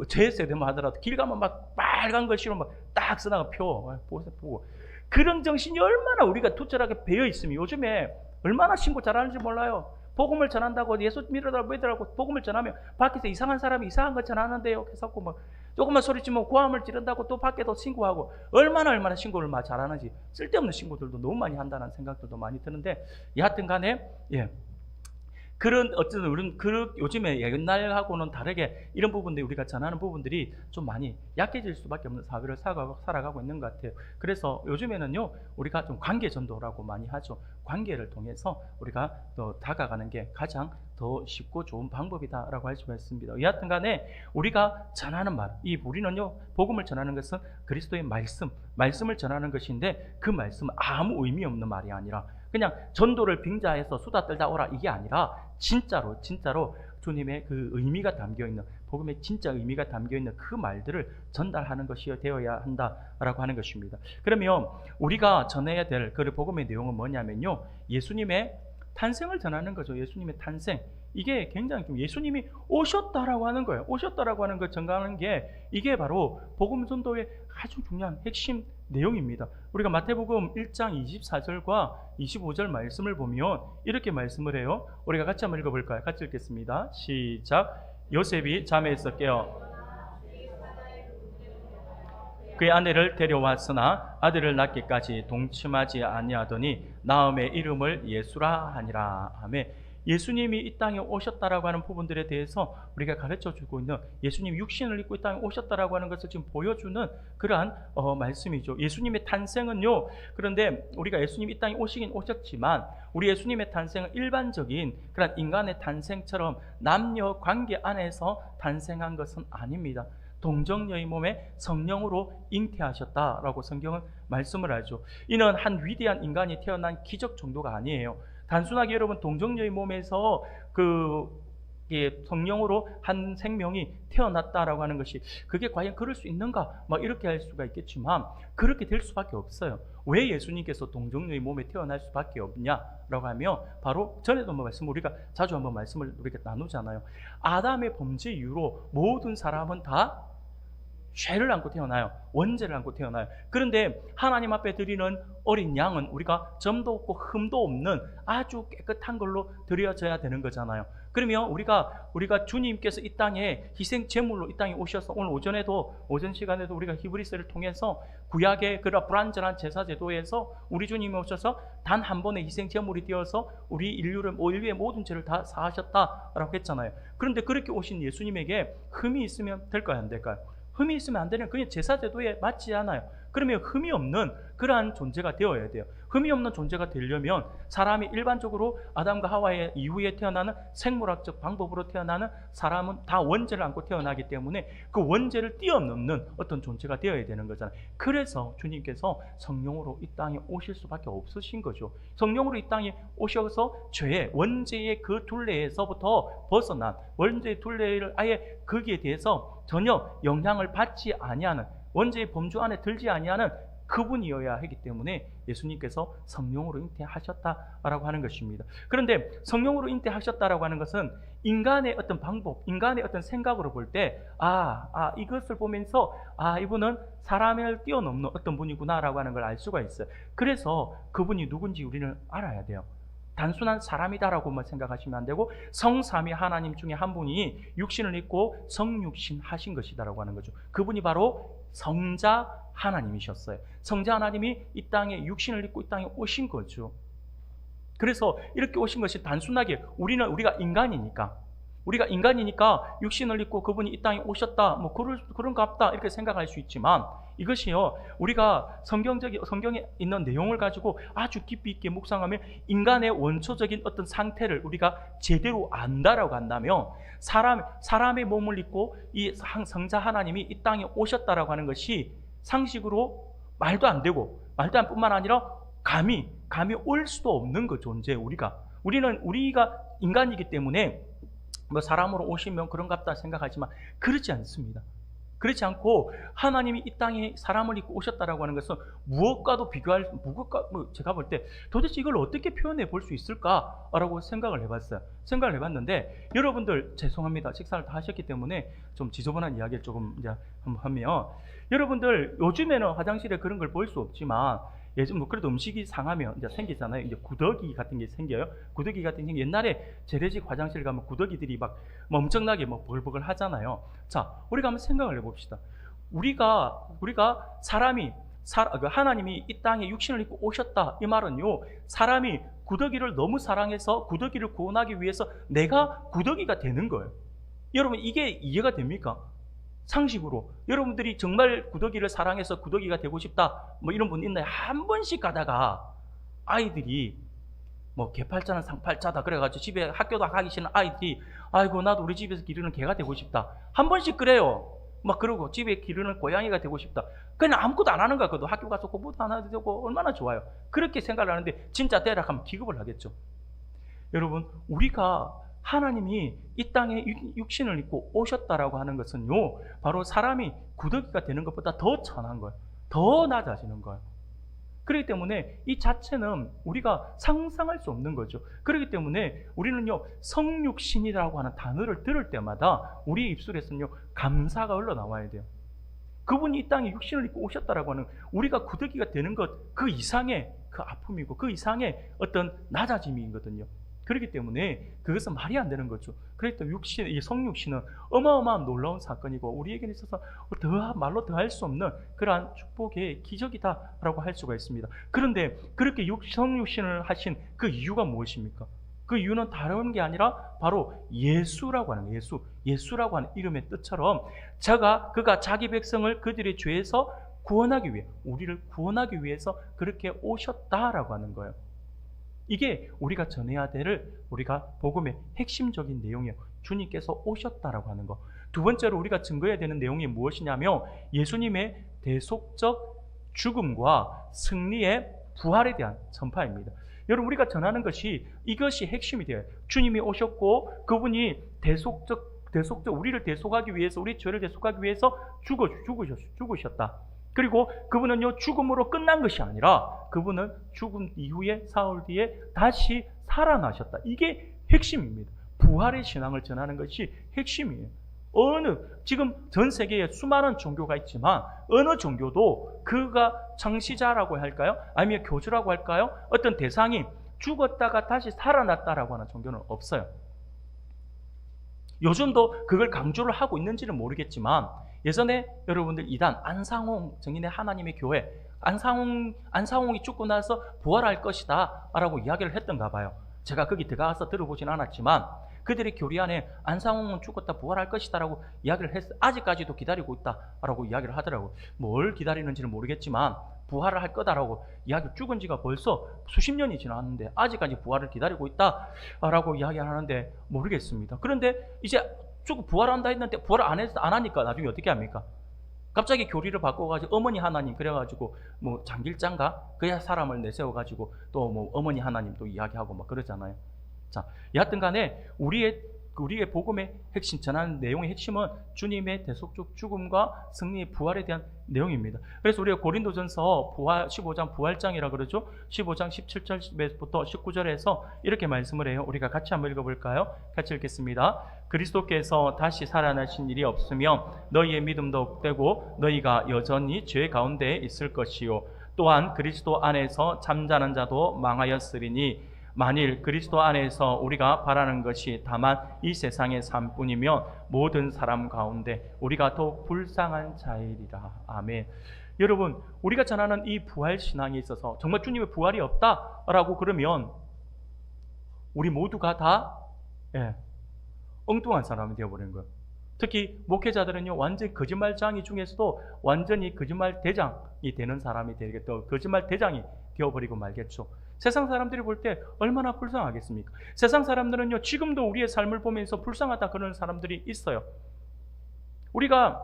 제 세대만 하더라도 길 가면 막 빨간 글씨로 막 딱 써나가 표 보고, 그런 정신이 얼마나 우리가 투철하게 배어 있으면 요즘에 얼마나 신고 잘하는지 몰라요. 복음을 전한다고, 예수 믿으라고 복음을 전하면 밖에서 이상한 사람이 이상한 거 전하는데요. 그래서 막 조금만 소리치면 고함을 지른다고 또 밖에도 신고하고, 얼마나 신고를 막 잘하는지. 쓸데없는 신고들도 너무 많이 한다는 생각들도 많이 드는데, 여하튼 간에 그런 어쨌든 우리는 요즘에 옛날하고는 다르게 이런 부분들이, 우리가 전하는 부분들이 좀 많이 약해질 수밖에 없는 사회를 살아가고 있는 것 같아요. 그래서 요즘에는요, 우리가 좀 관계 전도라고 많이 하죠. 관계를 통해서 우리가 더 다가가는 게 가장 더 쉽고 좋은 방법이다라고 할 수가 있습니다. 여하튼 간에 우리가 전하는 말, 우리는요, 복음을 전하는 것은 그리스도의 말씀을 전하는 것인데, 그 말씀은 아무 의미 없는 말이 아니라 그냥 전도를 빙자해서 수다 떨다 오라, 이게 아니라 진짜로 주님의 그 의미가 담겨있는, 복음의 진짜 의미가 담겨있는 그 말들을 전달하는 것이 되어야 한다라고 하는 것입니다. 그러면 우리가 전해야 될 그 복음의 내용은 뭐냐면요, 예수님의 탄생을 전하는 거죠. 예수님의 탄생. 이게 굉장히 예수님이 오셨다라고 하는 거예요. 오셨다라고 하는 걸 전가하는 게, 이게 바로 복음 전도의 아주 중요한 핵심 내용입니다. 우리가 마태복음 1장 24절과 25절 말씀을 보면 이렇게 말씀을 해요. 우리가 같이 한번 읽어볼까요? 같이 읽겠습니다. 시작. 요셉이 잠에서 깨어 그의 아내를 데려왔으나 아들을 낳기까지 동침하지 아니하더니 나음의 이름을 예수라 하니라 하며, 예수님이 이 땅에 오셨다라고 하는 부분들에 대해서 우리가 가르쳐주고 있는, 예수님이 육신을 입고 이 땅에 오셨다라고 하는 것을 지금 보여주는 그러한 말씀이죠. 예수님의 탄생은요, 그런데 우리가 예수님이 이 땅에 오시긴 오셨지만 우리 예수님의 탄생은 일반적인 그런 인간의 탄생처럼 남녀 관계 안에서 탄생한 것은 아닙니다. 동정녀의 몸에 성령으로 잉태하셨다라고 성경은 말씀을 하죠. 이는 한 위대한 인간이 태어난 기적 정도가 아니에요. 단순하게 여러분 동정녀의 몸에서 성령으로 한 생명이 태어났다라고 하는 것이 그게 과연 그럴 수 있는가? 막 이렇게 할 수가 있겠지만 그렇게 될 수밖에 없어요. 왜 예수님께서 동정녀의 몸에 태어날 수밖에 없냐라고 하면, 바로 전에도 우리가 자주 한번 말씀을 우리가 나누잖아요. 아담의 범죄 이후로 모든 사람은 다 죄를 안고 태어나요. 원죄를 안고 태어나요. 그런데 하나님 앞에 드리는 어린 양은 우리가 점도 없고 흠도 없는 아주 깨끗한 걸로 드려져야 되는 거잖아요. 그러면 우리가 주님께서 이 땅에 희생 제물로 이 땅에 오셔서, 오늘 오전 시간에도 우리가 히브리서를 통해서 구약의 그런 불완전한 제사 제도에서 우리 주님이 오셔서 단 한 번의 희생 제물이 되어서 우리 인류의 모든 죄를 다 사하셨다라고 했잖아요. 그런데 그렇게 오신 예수님에게 흠이 있으면 될까요, 안 될까요? 흠이 있으면 안 되는, 그게 제사 제도에 맞지 않아요. 그러면 흠이 없는 그러한 존재가 되어야 돼요. 흠이 없는 존재가 되려면 사람이 일반적으로 아담과 하와의 이후에 태어나는 생물학적 방법으로 태어나는 사람은 다 원죄를 안고 태어나기 때문에 그 원죄를 뛰어넘는 어떤 존재가 되어야 되는 거잖아요. 그래서 주님께서 성령으로 이 땅에 오실 수밖에 없으신 거죠. 성령으로 이 땅에 오셔서 원죄의 그 둘레에서부터 벗어난, 원죄의 둘레를 아예 거기에 대해서 전혀 영향을 받지 아니하는, 원죄의 범주 안에 들지 아니하는 그분이어야 하기 때문에 예수님께서 성령으로 잉태하셨다라고 하는 것입니다. 그런데 성령으로 잉태하셨다라고 하는 것은 인간의 어떤 방법, 인간의 어떤 생각으로 볼 때 이것을 보면서 이분은 사람을 뛰어넘는 어떤 분이구나라고 하는 걸 알 수가 있어요. 그래서 그분이 누군지 우리는 알아야 돼요. 단순한 사람이다라고만 생각하시면 안 되고, 성삼위 하나님 중에 한 분이 육신을 입고 성육신 하신 것이다라고 하는 거죠. 그분이 바로 성자 하나님이셨어요. 성자 하나님이 이 땅에 육신을 입고 이 땅에 오신 거죠. 그래서 이렇게 오신 것이 단순하게 우리가 인간이니까 육신을 입고 그분이 이 땅에 오셨다, 그런갑다 이렇게 생각할 수 있지만, 이것이요, 우리가 성경에 있는 내용을 가지고 아주 깊이 있게 묵상하면 인간의 원초적인 어떤 상태를 우리가 제대로 안다라고 한다면, 사람의 몸을 입고 이 성자 하나님이 이 땅에 오셨다라고 하는 것이 상식으로 말도 안 되고, 말도 안 뿐만 아니라 감히 올 수도 없는 그 존재. 우리가 인간이기 때문에 사람으로 오시면 그런갑다 생각하지만 그렇지 않습니다. 그렇지 않고 하나님이 이 땅에 사람을 입고 오셨다라고 하는 것은 무엇과도 제가 볼 때 도대체 이걸 어떻게 표현해 볼 수 있을까라고 생각을 해봤는데, 여러분들 죄송합니다. 식사를 다 하셨기 때문에 좀 지저분한 이야기를 조금 이제 한번 하면, 여러분들 요즘에는 화장실에 그런 걸 볼 수 없지만 예전 그래도 음식이 상하면 이제 생기잖아요. 이제 구더기 같은 게 생겨요. 구더기 같은 게 옛날에 재래식 화장실 가면 구더기들이 엄청나게 벌벅을 하잖아요. 자, 우리가 한번 생각을 해봅시다. 우리가 하나님이 이 땅에 육신을 입고 오셨다, 이 말은요, 사람이 구더기를 너무 사랑해서 구더기를 구원하기 위해서 내가 구더기가 되는 거예요. 여러분, 이게 이해가 됩니까? 상식으로 여러분들이 정말 구더기를 사랑해서 구더기가 되고 싶다 이런 분 있나요? 한 번씩 가다가 아이들이 개팔자는 상팔자다 그래가지고 집에 학교도 가기 싫은 아이들이 아이고 나도 우리 집에서 기르는 개가 되고 싶다, 한 번씩 그래요. 그러고 집에 기르는 고양이가 되고 싶다. 그냥 아무것도 안 하는 거야. 그래도 학교 가서 공부도 안 해도 되고 얼마나 좋아요. 그렇게 생각을 하는데 진짜 되라 하면 기겁을 하겠죠. 여러분, 하나님이 이 땅에 육신을 입고 오셨다라고 하는 것은요, 바로 사람이 구더기가 되는 것보다 더 천한 거예요. 더 낮아지는 거예요. 그렇기 때문에 이 자체는 우리가 상상할 수 없는 거죠. 그렇기 때문에 우리는요, 성육신이라고 하는 단어를 들을 때마다 우리 입술에서는요, 감사가 흘러나와야 돼요. 그분이 이 땅에 육신을 입고 오셨다라고 하는, 우리가 구더기가 되는 것 그 이상의 그 아픔이고 그 이상의 어떤 낮아짐이거든요. 그렇기 때문에 그것은 말이 안 되는 거죠. 그래서 육신, 이 성육신은 어마어마한 놀라운 사건이고 우리에게 있어서 말로 더할 수 없는 그러한 축복의 기적이다라고 할 수가 있습니다. 그런데 그렇게 성육신을 하신 그 이유가 무엇입니까? 그 이유는 다른 게 아니라 바로 예수라고 하는 거예요. 예수라고 하는 이름의 뜻처럼 그가 자기 백성을 그들의 죄에서 구원하기 위해, 우리를 구원하기 위해서 그렇게 오셨다라고 하는 거예요. 이게 우리가 전해야 될 우리가 복음의 핵심적인 내용이에요. 주님께서 오셨다라고 하는 거. 두 번째로 우리가 증거해야 되는 내용이 무엇이냐면 예수님의 대속적 죽음과 승리의 부활에 대한 전파입니다. 여러분, 우리가 전하는 것이 이것이 핵심이 돼요. 주님이 오셨고 그분이 대속적 우리를 대속하기 위해서, 우리 죄를 대속하기 위해서 죽으셨다. 그리고 그분은요, 죽음으로 끝난 것이 아니라 그분은 죽음 이후에 사흘 뒤에 다시 살아나셨다. 이게 핵심입니다. 부활의 신앙을 전하는 것이 핵심이에요. 지금 전 세계에 수많은 종교가 있지만 어느 종교도 그가 창시자라고 할까요? 아니면 교주라고 할까요? 어떤 대상이 죽었다가 다시 살아났다라고 하는 종교는 없어요. 요즘도 그걸 강조를 하고 있는지는 모르겠지만 예전에 여러분들 이단 안상홍 증인의 하나님의 교회, 안상홍이 죽고 나서 부활할 것이다 라고 이야기를 했던가 봐요. 제가 거기 들어가서 들어보진 않았지만 그들의 교리 안에 안상홍은 죽었다 부활할 것이다 라고 이야기를 했어요. 아직까지도 기다리고 있다 라고 이야기를 하더라고요. 뭘 기다리는지는 모르겠지만 부활을 할 거다라고 죽은 지가 벌써 수십 년이 지났는데 아직까지 부활을 기다리고 있다 라고 이야기하는데 모르겠습니다. 그런데 이제 부활한다 했는데 부활을 안 하니까 나중에 어떻게 합니까? 갑자기 교리를 바꿔가지고 어머니 하나님 그래가지고 뭐 장길장가 그야 사람을 내세워가지고 또 뭐 어머니 하나님 또 이야기하고 막 그러잖아요. 자, 여하튼 간에 우리의 복음의 핵심, 전하는 내용의 핵심은 주님의 대속적 죽음과 승리의 부활에 대한 내용입니다. 그래서 우리가 고린도전서 15장 부활장이라 그러죠. 15장 17절부터 19절에서 이렇게 말씀을 해요. 우리가 같이 한번 읽어볼까요? 같이 읽겠습니다. 그리스도께서 다시 살아나신 일이 없으면 너희의 믿음도 헛되고 너희가 여전히 죄 가운데 있을 것이요. 또한 그리스도 안에서 잠자는 자도 망하였으리니 만일 그리스도 안에서 우리가 바라는 것이 다만 이 세상의 삶뿐이면 모든 사람 가운데 우리가 더욱 불쌍한 자이리라. 아멘. 여러분, 우리가 전하는 이 부활 신앙에 있어서 정말 주님의 부활이 없다라고 그러면 우리 모두가 다 엉뚱한 사람이 되어버리는 거예요. 특히 목회자들은요, 완전히 거짓말장이 중에서도 완전히 거짓말 대장이 되는 사람이 되겠죠. 거짓말 대장이 되어버리고 말겠죠. 세상 사람들이 볼 때 얼마나 불쌍하겠습니까? 세상 사람들은요, 지금도 우리의 삶을 보면서 불쌍하다 그러는 사람들이 있어요. 우리가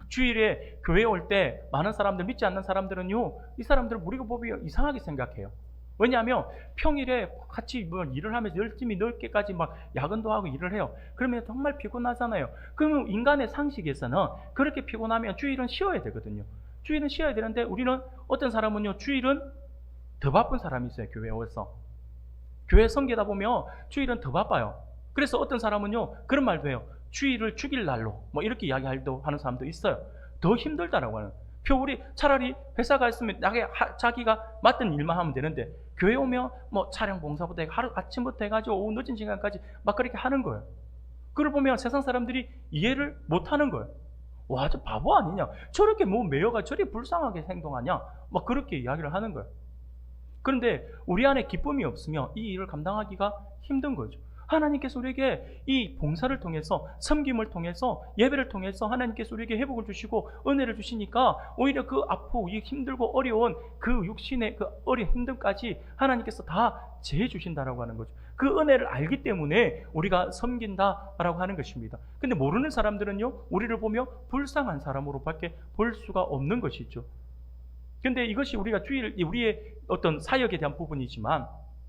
주일에 교회에 올 때 많은 사람들, 믿지 않는 사람들은요, 이 사람들은 우리가 보면 이상하게 생각해요. 왜냐하면 평일에 같이 뭐 일을 하면서 열심히 넓게까지 막 야근도 하고 일을 해요. 그러면 정말 피곤하잖아요. 그러면 인간의 상식에서는 그렇게 피곤하면 주일은 쉬어야 되거든요. 주일은 쉬어야 되는데 우리는 어떤 사람은요, 주일은 더 바쁜 사람이 있어요. 교회에 와서 교회 섬기다 보면 주일은 더 바빠요. 그래서 어떤 사람은요, 그런 말도 해요. 주일을 죽일 날로 뭐 이렇게 이야기하는 사람도 있어요. 더 힘들다라고 하는. 우리 차라리 회사 가 있으면 자기가 맡은 일만 하면 되는데 교회 오면 뭐 촬영 봉사부터 하루 아침부터 해가지고 오후 늦은 시간까지 막 그렇게 하는 거예요. 그걸 보면 세상 사람들이 이해를 못 하는 거예요. 와, 저 바보 아니냐? 저렇게 뭐 매여가 저리 불쌍하게 행동하냐? 막 그렇게 이야기를 하는 거예요. 그런데 우리 안에 기쁨이 없으면 이 일을 감당하기가 힘든 거죠. 하나님께서 우리에게 이 봉사를 통해서, 섬김을 통해서, 예배를 통해서 하나님께서 우리에게 회복을 주시고 은혜를 주시니까 오히려 그 아프고 힘들고 어려운 그 육신의 그 어려운 힘듦까지 하나님께서 다 제해 주신다라고 하는 거죠. 그 은혜를 알기 때문에 우리가 섬긴다라고 하는 것입니다. 근데 모르는 사람들은요, 우리를 보며 불쌍한 사람으로밖에 볼 수가 없는 것이죠. 근데 이것이 우리의 어떤 사역에 대한 부분이지만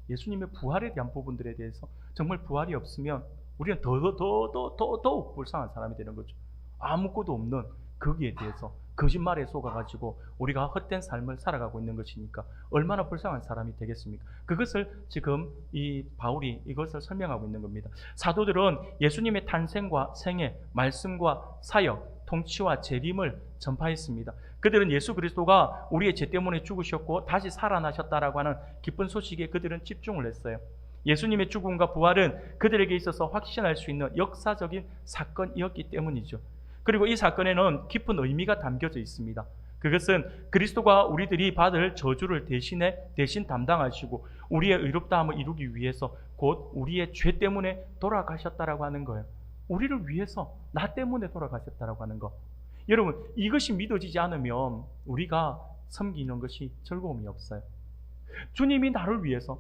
예수님의 부활에 대한 부분들에 대해서 정말 부활이 없으면 우리는 더욱 불쌍한 사람이 되는 거죠. 아무것도 없는 거기에 대해서 거짓말에 속아가지고 우리가 헛된 삶을 살아가고 있는 것이니까 얼마나 불쌍한 사람이 되겠습니까? 그것을 지금 이 바울이 이것을 설명하고 있는 겁니다. 사도들은 예수님의 탄생과 생애, 말씀과 사역, 통치와 재림을 전파했습니다. 그들은 예수 그리스도가 우리의 죄 때문에 죽으셨고 다시 살아나셨다라고 하는 기쁜 소식에 그들은 집중을 했어요. 예수님의 죽음과 부활은 그들에게 있어서 확신할 수 있는 역사적인 사건이었기 때문이죠. 그리고 이 사건에는 깊은 의미가 담겨져 있습니다. 그것은 그리스도가 우리들이 받을 저주를 대신 담당하시고 우리의 의롭다함을 이루기 위해서 곧 우리의 죄 때문에 돌아가셨다라고 하는 거예요. 우리를 위해서, 나 때문에 돌아가셨다라고 하는 거. 여러분, 이것이 믿어지지 않으면 우리가 섬기는 것이 즐거움이 없어요. 주님이 나를 위해서,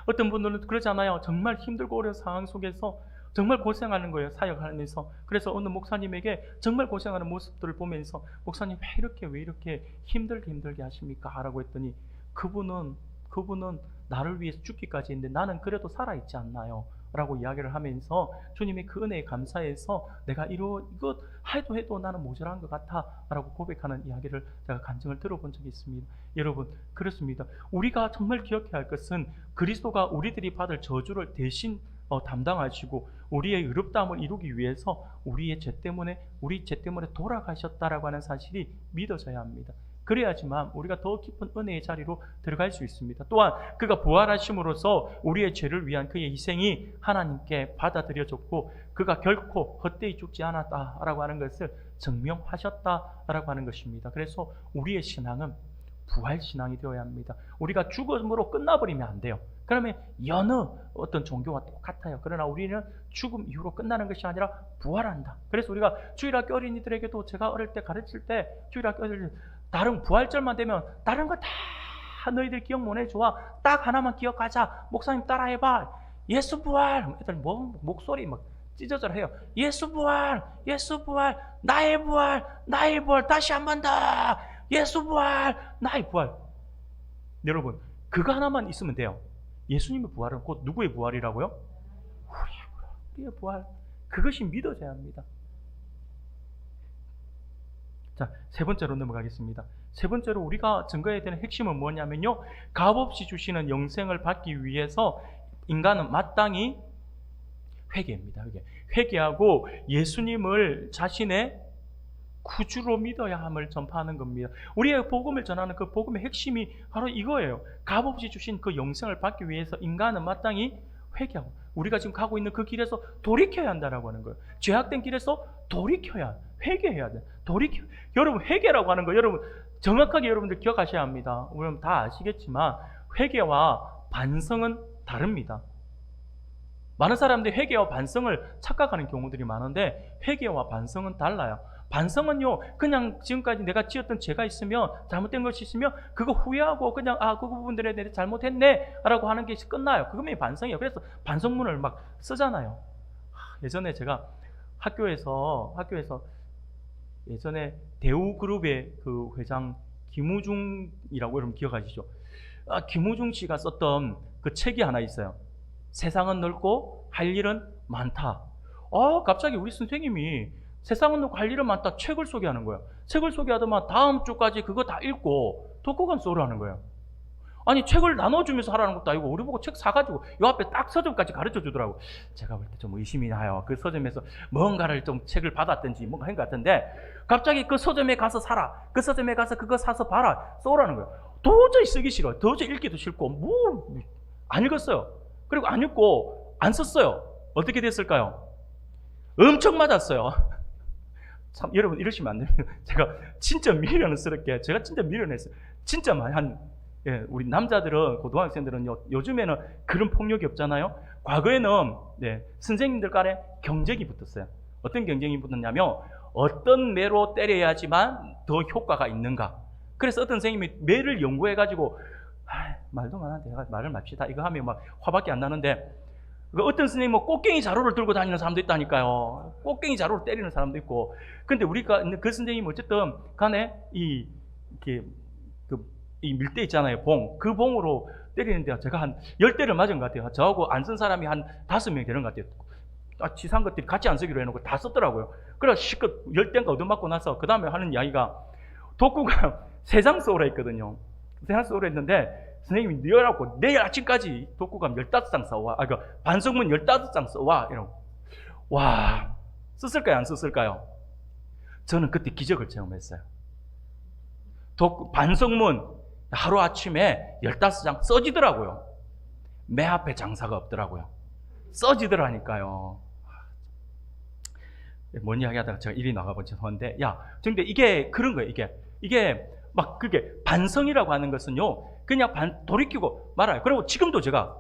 어떤 분들은 그러잖아요. 정말 힘들고 어려운 상황 속에서 정말 고생하는 거예요. 사역하면서. 그래서 어느 목사님에게 정말 고생하는 모습들을 보면서 목사님 왜 이렇게 힘들게 하십니까? 라고 했더니 그분은 나를 위해서 죽기까지 했는데 나는 그래도 살아있지 않나요? 라고 이야기를 하면서 주님의 그 은혜에 감사해서 내가 이거 해도 나는 모자란 것 같아 라고 고백하는 이야기를 제가 간증을 들어본 적이 있습니다. 여러분, 그렇습니다. 우리가 정말 기억해야 할 것은 그리스도가 우리들이 받을 저주를 대신 담당하시고 우리의 의롭다함을 이루기 위해서 우리 죄 때문에 돌아가셨다라고 하는 사실이 믿어져야 합니다. 그래야지만 우리가 더 깊은 은혜의 자리로 들어갈 수 있습니다. 또한 그가 부활하심으로써 우리의 죄를 위한 그의 희생이 하나님께 받아들여졌고 그가 결코 헛되이 죽지 않았다라고 하는 것을 증명하셨다라고 하는 것입니다. 그래서 우리의 신앙은 부활신앙이 되어야 합니다. 우리가 죽음으로 끝나버리면 안 돼요. 그러면 여느 어떤 종교와 똑같아요. 그러나 우리는 죽음 이후로 끝나는 것이 아니라 부활한다. 그래서 우리가 주일학교 어린이들에게도 제가 어릴 때 가르칠 때 주일학교 어린이들 다른 부활절만 되면 다른 거 다 너희들 기억 못 해줘. 딱 하나만 기억하자. 목사님 따라해봐. 예수 부활. 애들 목소리 막 찢어져라 해요. 예수 부활, 예수 부활, 나의 부활, 나의 부활. 다시 한 번 더. 예수 부활, 나의 부활. 여러분, 그거 하나만 있으면 돼요. 예수님의 부활은 곧 누구의 부활이라고요? 우리의 부활. 그것이 믿어져야 합니다. 자, 세 번째로 넘어가겠습니다. 세 번째로 우리가 증거해야 되는 핵심은 뭐냐면요, 값없이 주시는 영생을 받기 위해서 인간은 마땅히 회개입니다. 회개하고 예수님을 자신의 구주로 믿어야 함을 전파하는 겁니다. 우리의 복음을 전하는 그 복음의 핵심이 바로 이거예요. 값없이 주신 그 영생을 받기 위해서 인간은 마땅히 회개하고 우리가 지금 가고 있는 그 길에서 돌이켜야 한다라고 하는 거예요. 죄악된 길에서 돌이켜야, 회개해야 돼. 여러분, 회개라고 하는 거 여러분 정확하게 여러분들 기억하셔야 합니다. 여러분 다 아시겠지만 회개와 반성은 다릅니다. 많은 사람들이 회개와 반성을 착각하는 경우들이 많은데 회개와 반성은 달라요. 반성은요, 그냥 지금까지 내가 지었던 죄가 있으면, 잘못된 것이 있으면 그거 후회하고 그냥 그 부분들에 대해 잘못했네 라고 하는 게 끝나요. 그거면 반성이에요. 그래서 반성문을 막 쓰잖아요. 예전에 제가 학교에서 예전에 대우그룹의 그 회장 김우중이라고 여러분 기억하시죠? 김우중 씨가 썼던 그 책이 하나 있어요. 세상은 넓고 할 일은 많다. 갑자기 우리 선생님이 세상은 넓고 할 일은 많다 책을 소개하는 거예요. 책을 소개하더만 다음 주까지 그거 다 읽고 독후감 써라는 거예요. 아니, 책을 나눠주면서 하라는 것도 아니고 우리 보고 책 사가지고 요 앞에 딱 서점까지 가르쳐 주더라고. 제가 볼 때 좀 의심이 나요. 그 서점에서 뭔가를 좀 책을 받았든지 뭔가 한 것 같은데 갑자기 그 서점에 가서 사라. 그 서점에 가서 그거 사서 봐라. 써라는 거예요. 도저히 쓰기 싫어요. 도저히 읽기도 싫고 안 읽었어요. 그리고 안 읽고 안 썼어요. 어떻게 됐을까요? 엄청 맞았어요. 참, 여러분 이러시면 안 됩니다. 제가 진짜 미련했어요. 진짜 많이 우리 남자들은, 고등학생들은요, 요즘에는 그런 폭력이 없잖아요. 과거에는 선생님들 간에 경쟁이 붙었어요. 어떤 경쟁이 붙었냐면 어떤 매로 때려야지만 더 효과가 있는가. 그래서 어떤 선생님이 매를 연구해가지고 말도 많은데 말을 맙시다 이거 하면 막 화밖에 안 나는데, 어떤 선생님은 꽃갱이 자루를 들고 다니는 사람도 있다니까요. 꽃갱이 자루를 때리는 사람도 있고. 근데 우리가 그 선생님이 어쨌든 간에 이 밀대 있잖아요. 그 봉으로 때리는데 제가 한 10대를 맞은 것 같아요. 저하고 안 쓴 사람이 한 5명 되는 것 같아요. 치사한 것들이 같이 안 쓰기로 해놓고 다 썼더라고요. 그래서 실컷 10대인가 얻어맞고 나서 그 다음에 하는 이야기가 독후감 3장 써오라 했거든요. 3장 써오라 했는데 선생님이 내라고 내일 아침까지 독후감 15장 써와. 반성문 15장 써와. 이러고. 와, 썼을까요? 안 썼을까요? 저는 그때 기적을 체험했어요. 반성문 하루아침에 15장 써지더라고요. 매 앞에 장사가 없더라고요. 써지더라니까요. 뭔 이야기 하다가 제가 이리 나가고 죄송한데, 근데 이게 그런 거예요. 이게 막 그게 반성이라고 하는 것은요, 그냥 돌이키고 말아요. 그리고 지금도 제가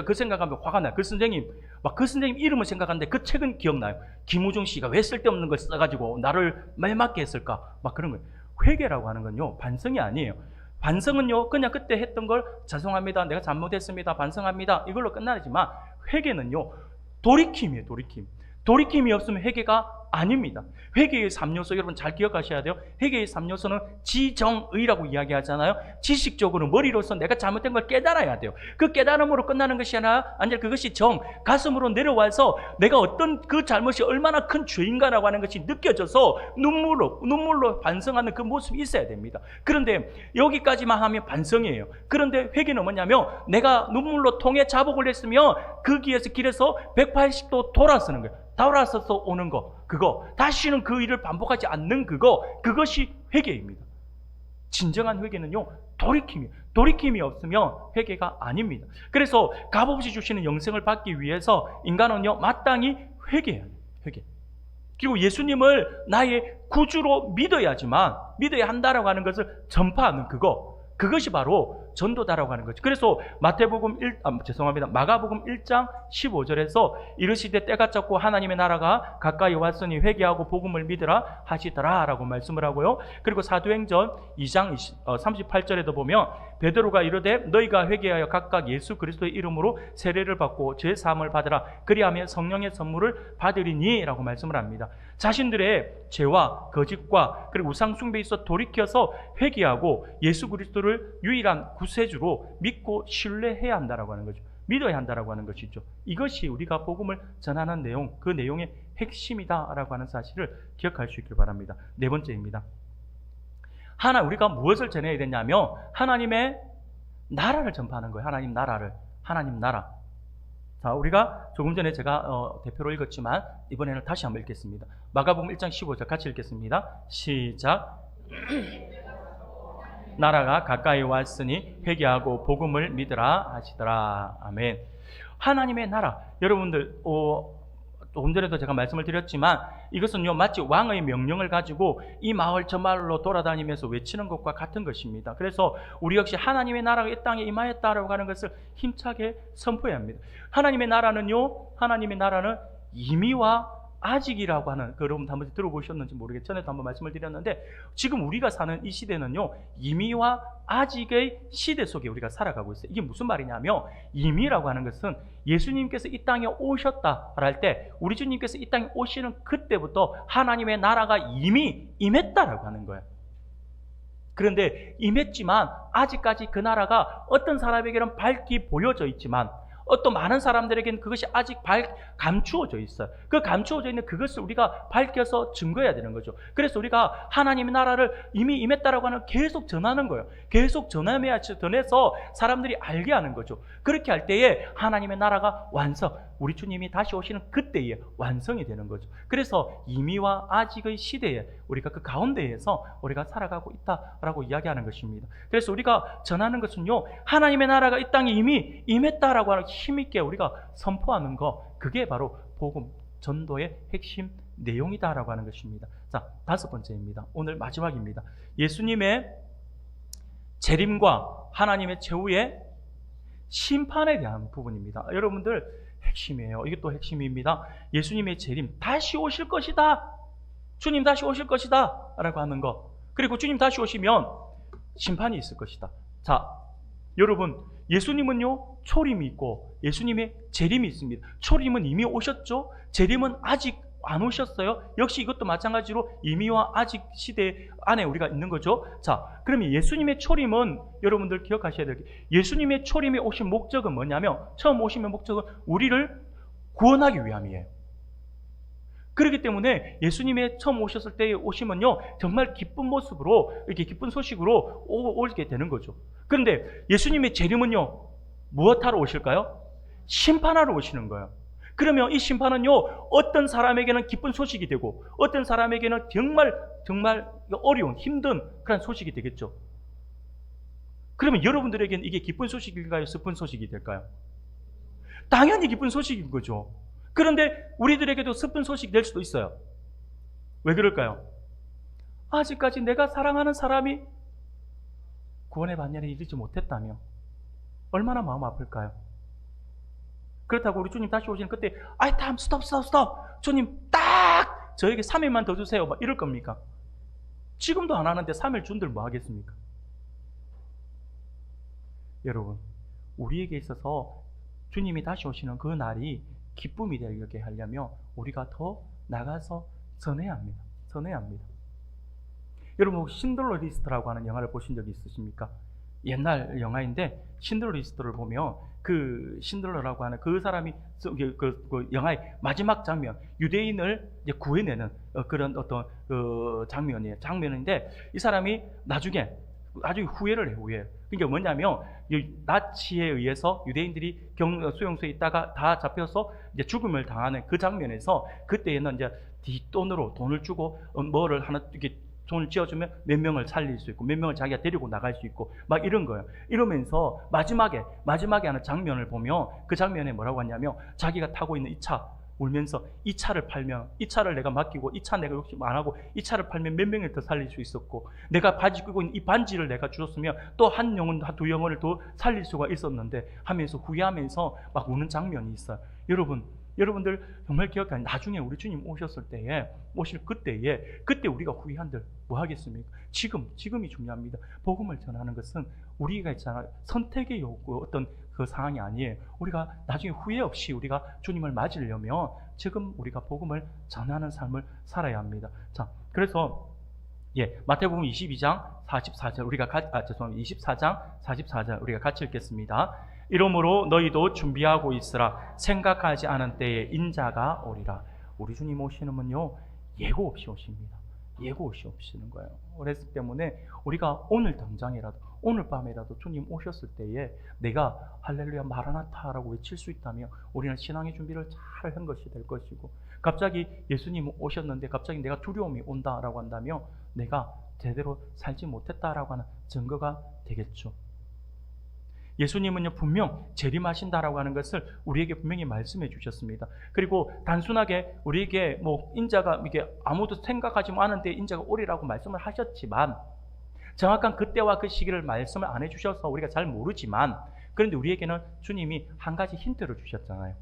그 생각하면 화가 나요. 그 선생님 이름을 생각하는데 그 책은 기억나요. 김우중 씨가 왜 쓸데없는 걸 써가지고 나를 말맞게 했을까? 막 그런 거예요. 회개라고 하는 건요, 반성이 아니에요. 반성은요, 그냥 그때 했던 걸 죄송합니다, 내가 잘못했습니다, 반성합니다, 이걸로 끝나지만, 회개는요, 돌이킴이에요. 돌이킴이 없으면 회개가 아닙니다. 회개의 3요소 여러분 잘 기억하셔야 돼요. 회개의 3요소는 지정의라고 이야기하잖아요. 지식적으로 머리로서 내가 잘못된 걸 깨달아야 돼요. 그 깨달음으로 끝나는 것이 아니라 그것이 가슴으로 내려와서 내가 어떤 그 잘못이 얼마나 큰 죄인가라고 하는 것이 느껴져서 눈물로 반성하는 그 모습이 있어야 됩니다. 그런데 여기까지만 하면 반성이에요. 그런데 회개는 뭐냐면 내가 눈물로 통에 자복을 했으면 그 길에서 180도 돌아서는 거예요. 돌아서서 오는 거, 그거 다시는 그 일을 반복하지 않는 그것이 회개입니다. 진정한 회개는요, 돌이킴이 없으면 회개가 아닙니다. 그래서 값없이 주시는 영생을 받기 위해서 인간은요, 마땅히 회개해야 돼요. 회개. 그리고 예수님을 나의 구주로 믿어야 한다라고 하는 것을 전파하는 그것이 바로 전도다라고 하는 거죠. 그래서 마가복음 1장 15절에서 이르시되 때가 찼고 하나님의 나라가 가까이 왔으니 회개하고 복음을 믿으라 하시더라 라고 말씀을 하고요. 그리고 사도행전 2장 38절에도 보면 베드로가 이르되 너희가 회개하여 각각 예수 그리스도의 이름으로 세례를 받고 죄 사함을 받으라 그리하면 성령의 선물을 받으리니 라고 말씀을 합니다. 자신들의 죄와 거짓과 그리고 우상 숭배에 있어 돌이켜서 회개하고 예수 그리스도를 유일한 구세주로 믿고 신뢰해야 한다라고 하는 거죠. 믿어야 한다라고 하는 것이죠. 이것이 우리가 복음을 전하는 내용, 그 내용의 핵심이다라고 하는 사실을 기억할 수 있길 바랍니다. 네 번째입니다. 우리가 무엇을 전해야 되냐면 하나님의 나라를 전파하는 거예요. 하나님 나라. 자, 우리가 조금 전에 제가 대표로 읽었지만 이번에는 다시 한번 읽겠습니다. 마가복음 1장 15절 같이 읽겠습니다. 시작. 나라가 가까이 왔으니 회개하고 복음을 믿으라 하시더라. 아멘. 하나님의 나라. 여러분들 조금 전에도 제가 말씀을 드렸지만 이것은요, 마치 왕의 명령을 가지고 이 마을 저 마을로 돌아다니면서 외치는 것과 같은 것입니다. 그래서 우리 역시 하나님의 나라가 이 땅에 임하였다라고 하는 것을 힘차게 선포해야 합니다. 하나님의 나라는 이미와 아직이라고 하는, 여러분 한번 들어보셨는지 모르겠어요. 전에도 한번 말씀을 드렸는데 지금 우리가 사는 이 시대는요, 이미와 아직의 시대 속에 우리가 살아가고 있어요. 이게 무슨 말이냐면 이미라고 하는 것은 예수님께서 이 땅에 오셨다 할 때 우리 주님께서 이 땅에 오시는 그때부터 하나님의 나라가 이미 임했다라고 하는 거예요. 그런데 임했지만 아직까지 그 나라가 어떤 사람에게는 밝히 보여져 있지만 어떤 많은 사람들에게는 그것이 아직 감추어져 있어요. 그 감추어져 있는 그것을 우리가 밝혀서 증거해야 되는 거죠. 그래서 우리가 하나님의 나라를 이미 임했다라고 하는 계속 전하는 거예요. 계속 전해서 사람들이 알게 하는 거죠. 그렇게 할 때에 하나님의 나라가 우리 주님이 다시 오시는 그때에 완성이 되는 거죠. 그래서 이미와 아직의 시대에 우리가 그 가운데에서 우리가 살아가고 있다라고 이야기하는 것입니다. 그래서 우리가 전하는 것은요, 하나님의 나라가 이 땅에 이미 임했다라고 하는 힘있게 우리가 선포하는 그게 바로 복음 전도의 핵심 내용이다라고 하는 것입니다. 자, 다섯 번째입니다. 오늘 마지막입니다. 예수님의 재림과 하나님의 최후의 심판에 대한 부분입니다. 여러분들 핵심이에요. 이게 또 핵심입니다. 예수님의 재림, 다시 오실 것이다. 주님 다시 오실 것이다 라고 하는 거. 그리고 주님 다시 오시면 심판이 있을 것이다. 자, 여러분, 예수님은요, 초림이 있고 예수님의 재림이 있습니다. 초림은 이미 오셨죠. 재림은 아직 안 오셨어요. 역시 이것도 마찬가지로 이미와 아직 시대 안에 우리가 있는 거죠. 자, 그러면 예수님의 초림은 여러분들 기억하셔야 될 게, 예수님의 초림에 오신 목적은 뭐냐면, 처음 오시는 목적은 우리를 구원하기 위함이에요. 그렇기 때문에 예수님의 처음 오셨을 때에 오시면요, 정말 기쁜 모습으로, 이렇게 기쁜 소식으로 오게 되는 거죠. 그런데 예수님의 재림은요, 무엇하러 오실까요? 심판하러 오시는 거예요. 그러면 이 심판은요, 어떤 사람에게는 기쁜 소식이 되고 어떤 사람에게는 정말 어려운 힘든 그런 소식이 되겠죠. 그러면 여러분들에게는 이게 기쁜 소식일까요? 슬픈 소식이 될까요? 당연히 기쁜 소식인 거죠. 그런데 우리들에게도 슬픈 소식이 될 수도 있어요. 왜 그럴까요? 아직까지 내가 사랑하는 사람이 구원의 반열에 이르지 못했다며 얼마나 마음 아플까요? 그렇다고 우리 주님 다시 오시는 그때 타임 스톱 주님 딱 저에게 3일만 더 주세요 막 이럴 겁니까? 지금도 안 하는데 3일 준들 뭐 하겠습니까? 여러분, 우리에게 있어서 주님이 다시 오시는 그 날이 기쁨이 되게 하려면 우리가 더 나가서 전해야 합니다. 전해야 합니다. 여러분, 혹시 신들러 리스트라고 하는 영화를 보신 적이 있으십니까? 옛날 영화인데 신들러 리스트를 보면 그 신들러라고 하는 그 사람이 그 영화의 마지막 장면, 유대인을 이제 구해내는 그런 어떤 장면이에요. 장면인데 이 사람이 나중에 후회를 해요. 후회. 그러니까 뭐냐면 나치에 의해서 유대인들이 수용소에 있다가 다 잡혀서 이제 죽음을 당하는 그 장면에서 그때에는 이제 뒷돈으로 돈을 주고 뭐를 하나 이렇게 돈을 쥐어주면 몇 명을 살릴 수 있고 몇 명을 자기가 데리고 나갈 수 있고 막 이런 거예요. 이러면서 마지막에 하는 장면을 보면 그 장면에 뭐라고 하냐면 자기가 타고 있는 이 차 울면서 이 차를 팔면 이 차를 내가 맡기고 이 차 내가 욕심 안 하고 이 차를 팔면 몇 명을 더 살릴 수 있었고 내가 바지 끼고 있는 이 반지를 내가 주었으면 또 한 영혼 두 영혼을 더 살릴 수가 있었는데 하면서 후회하면서 막 우는 장면이 있어요. 여러분들 정말 기억하니 나중에 우리 주님 오셨을 때에 그때 우리가 후회한들 뭐 하겠습니까? 지금이 중요합니다. 복음을 전하는 것은 우리가 있잖아요. 선택의 요구 어떤 그 상황이 아니에요. 우리가 나중에 후회 없이 우리가 주님을 맞으려면 지금 우리가 복음을 전하는 삶을 살아야 합니다. 자, 그래서 마태복음 22장 44절 24장 44절 우리가 같이 읽겠습니다. 이러므로 너희도 준비하고 있으라. 생각하지 않은 때에 인자가 오리라. 우리 주님 오시는은요 예고 없이 오십니다. 예고 없이 오시는 거예요. 그랬기 때문에 우리가 오늘 당장이라도 오늘 밤에라도 주님 오셨을 때에 내가 할렐루야 마라나타라고 외칠 수 있다면 우리는 신앙의 준비를 잘 한 것이 될 것이고, 갑자기 예수님 오셨는데 갑자기 내가 두려움이 온다라고 한다면 내가 제대로 살지 못했다라고 하는 증거가 되겠죠. 예수님은요 분명 재림하신다라고 하는 것을 우리에게 분명히 말씀해 주셨습니다. 그리고 단순하게 우리에게 인자가 이게 아무도 생각하지 않은데 인자가 오리라고 말씀을 하셨지만 정확한 그때와 그 시기를 말씀을 안 해주셔서 우리가 잘 모르지만 그런데 우리에게는 주님이 한 가지 힌트를 주셨잖아요.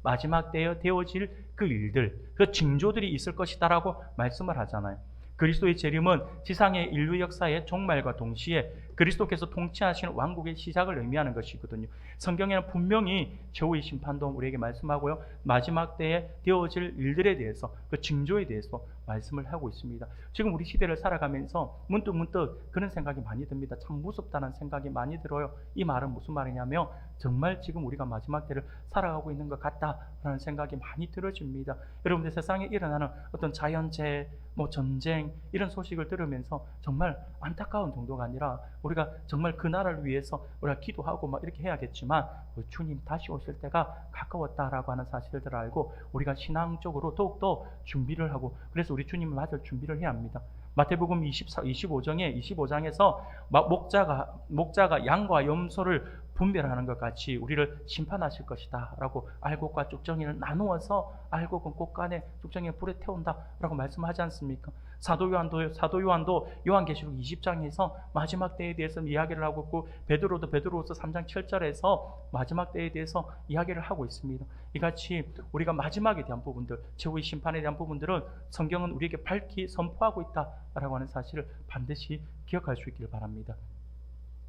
마지막 때에 되어질 그 일들, 그 징조들이 있을 것이다라고 말씀을 하잖아요. 그리스도의 재림은 지상의 인류 역사의 종말과 동시에 그리스도께서 통치하시는 왕국의 시작을 의미하는 것이거든요. 성경에는 분명히 최후의 심판도 우리에게 말씀하고요. 마지막 때에 되어질 일들에 대해서, 그 징조에 대해서 말씀을 하고 있습니다. 지금 우리 시대를 살아가면서 문득 그런 생각이 많이 듭니다. 참 무섭다는 생각이 많이 들어요. 이 말은 무슨 말이냐면 정말 지금 우리가 마지막 때를 살아가고 있는 것 같다라는 생각이 많이 들어집니다. 여러분들 세상에 일어나는 어떤 자연재해, 전쟁 이런 소식을 들으면서 정말 안타까운 정도가 아니라 우리가 정말 그 나라를 위해서 우리가 기도하고 이렇게 해야겠지만 주님 다시 오실 때가 가까웠다라고 하는 사실들을 알고 우리가 신앙적으로 더욱더 준비를 하고, 그래서 우리 주님을 맞을 준비를 해야 합니다. 마태복음 25장에서 목자가 양과 염소를 분별하는 것 같이 우리를 심판하실 것이다 라고 알곡과 쭉정이를 나누어서 알곡은 꽃간에 쭉정이를 불에 태운다 라고 말씀하지 않습니까? 사도 요한도 요한계시록 20장에서 마지막 때에 대해서 이야기를 하고 있고, 베드로서 3장 7절에서 마지막 때에 대해서 이야기를 하고 있습니다. 이같이 우리가 마지막에 대한 부분들, 최후의 심판에 대한 부분들은 성경은 우리에게 밝히 선포하고 있다라고 하는 사실을 반드시 기억할 수 있기를 바랍니다.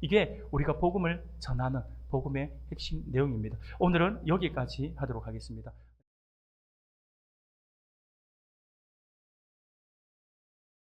이게 우리가 복음을 전하는 복음의 핵심 내용입니다. 오늘은 여기까지 하도록 하겠습니다.